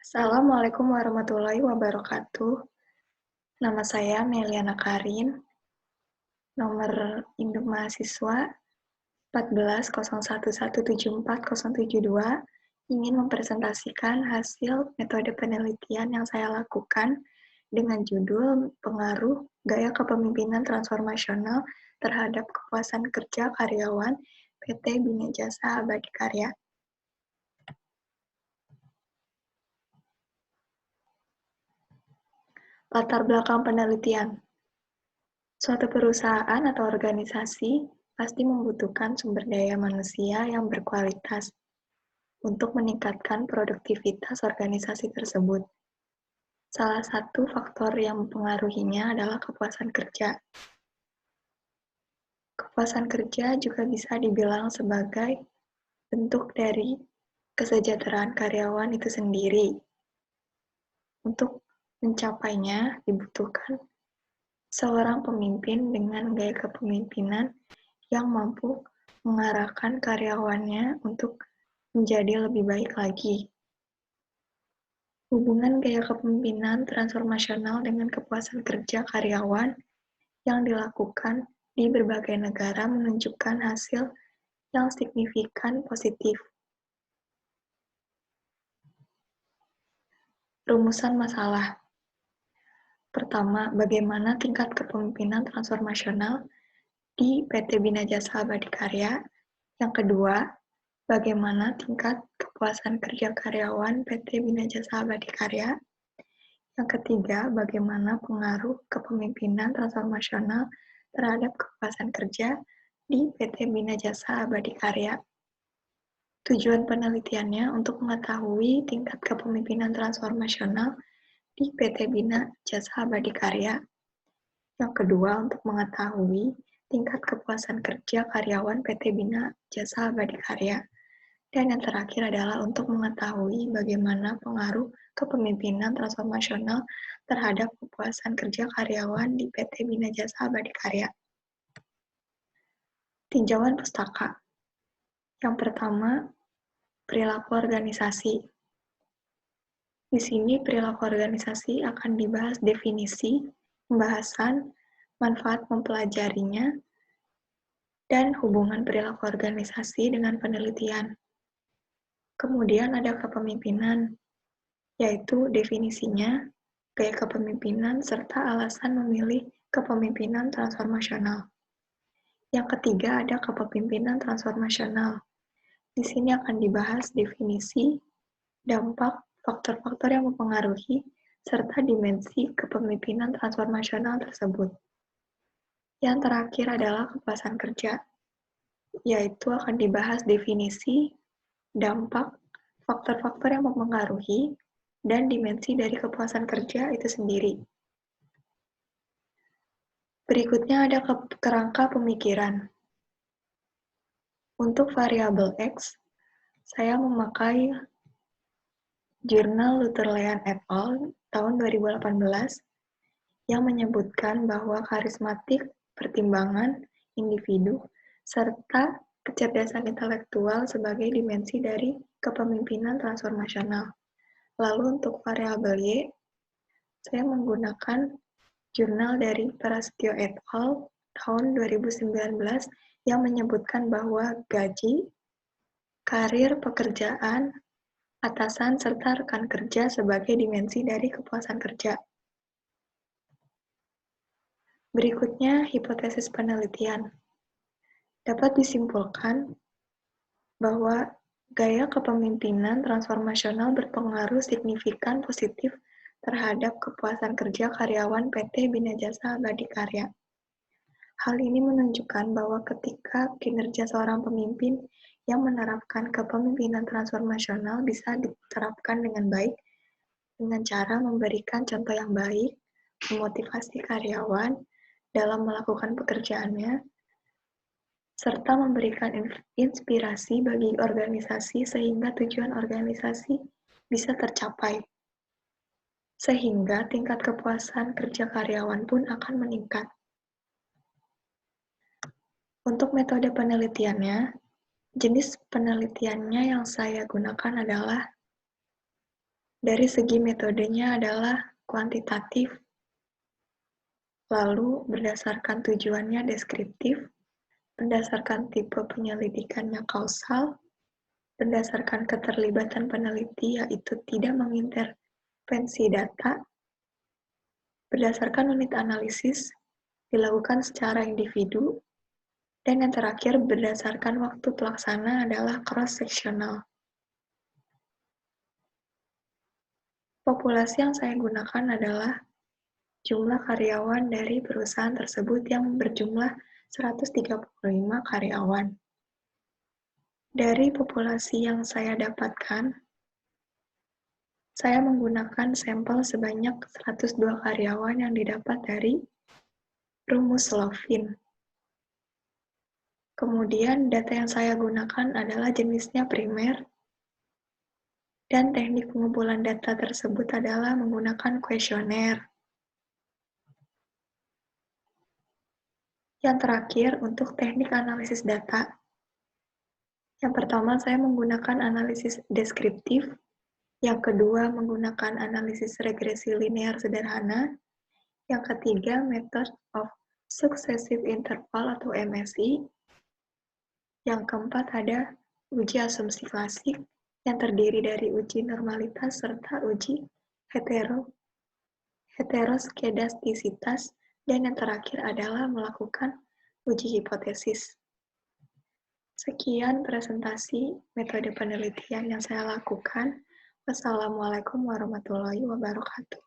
Assalamualaikum warahmatullahi wabarakatuh. Nama saya Meliana Karin, nomor induk mahasiswa 1401174072, ingin mempresentasikan hasil metode penelitian yang saya lakukan dengan judul Pengaruh Gaya Kepemimpinan Transformasional terhadap Kepuasan Kerja Karyawan PT Bina Jasa Abadi Karya. Latar belakang penelitian. Suatu perusahaan atau organisasi pasti membutuhkan sumber daya manusia yang berkualitas untuk meningkatkan produktivitas organisasi tersebut. Salah satu faktor yang mempengaruhinya adalah kepuasan kerja. Kepuasan kerja juga bisa dibilang sebagai bentuk dari kesejahteraan karyawan itu sendiri. Untuk mencapainya dibutuhkan seorang pemimpin dengan gaya kepemimpinan yang mampu mengarahkan karyawannya untuk menjadi lebih baik lagi. Hubungan gaya kepemimpinan transformasional dengan kepuasan kerja karyawan yang dilakukan di berbagai negara menunjukkan hasil yang signifikan positif. Rumusan masalah. Pertama, bagaimana tingkat kepemimpinan transformasional di PT Bina Jasa Abadi Karya. Yang kedua, bagaimana tingkat kepuasan kerja karyawan PT Bina Jasa Abadi Karya. Yang ketiga, bagaimana pengaruh kepemimpinan transformasional terhadap kepuasan kerja di PT Bina Jasa Abadi Karya. Tujuan penelitiannya untuk mengetahui tingkat kepemimpinan transformasional di PT Bina Jasa Abadi Karya. Yang kedua, untuk mengetahui tingkat kepuasan kerja karyawan PT Bina Jasa Abadi Karya. Dan yang terakhir adalah untuk mengetahui bagaimana pengaruh kepemimpinan transformasional terhadap kepuasan kerja karyawan di PT Bina Jasa Abadi Karya. Tinjauan pustaka. Yang pertama, perilaku organisasi. Di sini perilaku organisasi akan dibahas definisi, pembahasan, manfaat mempelajarinya, dan hubungan perilaku organisasi dengan penelitian. Kemudian ada kepemimpinan, yaitu definisinya, gaya kepemimpinan, serta alasan memilih kepemimpinan transformasional. Yang ketiga ada kepemimpinan transformasional. Di sini akan dibahas definisi, dampak, faktor-faktor yang mempengaruhi, serta dimensi kepemimpinan transformasional tersebut. Yang terakhir adalah kepuasan kerja, yaitu akan dibahas definisi, dampak, faktor-faktor yang mempengaruhi, dan dimensi dari kepuasan kerja itu sendiri. Berikutnya ada kerangka pemikiran. Untuk variabel X, saya memakai jurnal Lutherland et al. Tahun 2018 yang menyebutkan bahwa karismatik, pertimbangan, individu, serta kecerdasan intelektual sebagai dimensi dari kepemimpinan transformasional. Lalu untuk variabel Y, saya menggunakan jurnal dari Prastyo et al. Tahun 2019 yang menyebutkan bahwa gaji, karir pekerjaan, atasan, serta rekan kerja sebagai dimensi dari kepuasan kerja. Berikutnya, hipotesis penelitian. Dapat disimpulkan bahwa gaya kepemimpinan transformasional berpengaruh signifikan positif terhadap kepuasan kerja karyawan PT Bina Jasa Abadi Karya. Hal ini menunjukkan bahwa ketika kinerja seorang pemimpin yang menerapkan kepemimpinan transformasional bisa diterapkan dengan baik dengan cara memberikan contoh yang baik, memotivasi karyawan dalam melakukan pekerjaannya, serta memberikan inspirasi bagi organisasi sehingga tujuan organisasi bisa tercapai. Sehingga tingkat kepuasan kerja karyawan pun akan meningkat. Untuk metode penelitiannya, jenis penelitiannya yang saya gunakan adalah Dari segi metodenya adalah kuantitatif, lalu berdasarkan tujuannya deskriptif, berdasarkan tipe penyelidikannya kausal, berdasarkan keterlibatan peneliti yaitu tidak mengintervensi data, berdasarkan unit analisis, dilakukan secara individu, dan yang terakhir berdasarkan waktu pelaksana adalah cross-sectional. Populasi yang saya gunakan adalah jumlah karyawan dari perusahaan tersebut yang berjumlah 135 karyawan. Dari populasi yang saya dapatkan, saya menggunakan sampel sebanyak 102 karyawan yang didapat dari rumus Lovin. Kemudian data yang saya gunakan adalah jenisnya primer, dan teknik pengumpulan data tersebut adalah menggunakan kuesioner. Yang terakhir, untuk teknik analisis data, yang pertama saya menggunakan analisis deskriptif, yang kedua menggunakan analisis regresi linear sederhana, yang ketiga method of successive interval atau MSI, yang keempat ada uji asumsi klasik, yang terdiri dari uji normalitas serta uji heteroskedastisitas, dan yang terakhir adalah melakukan uji hipotesis. Sekian presentasi metode penelitian yang saya lakukan. Wassalamualaikum warahmatullahi wabarakatuh.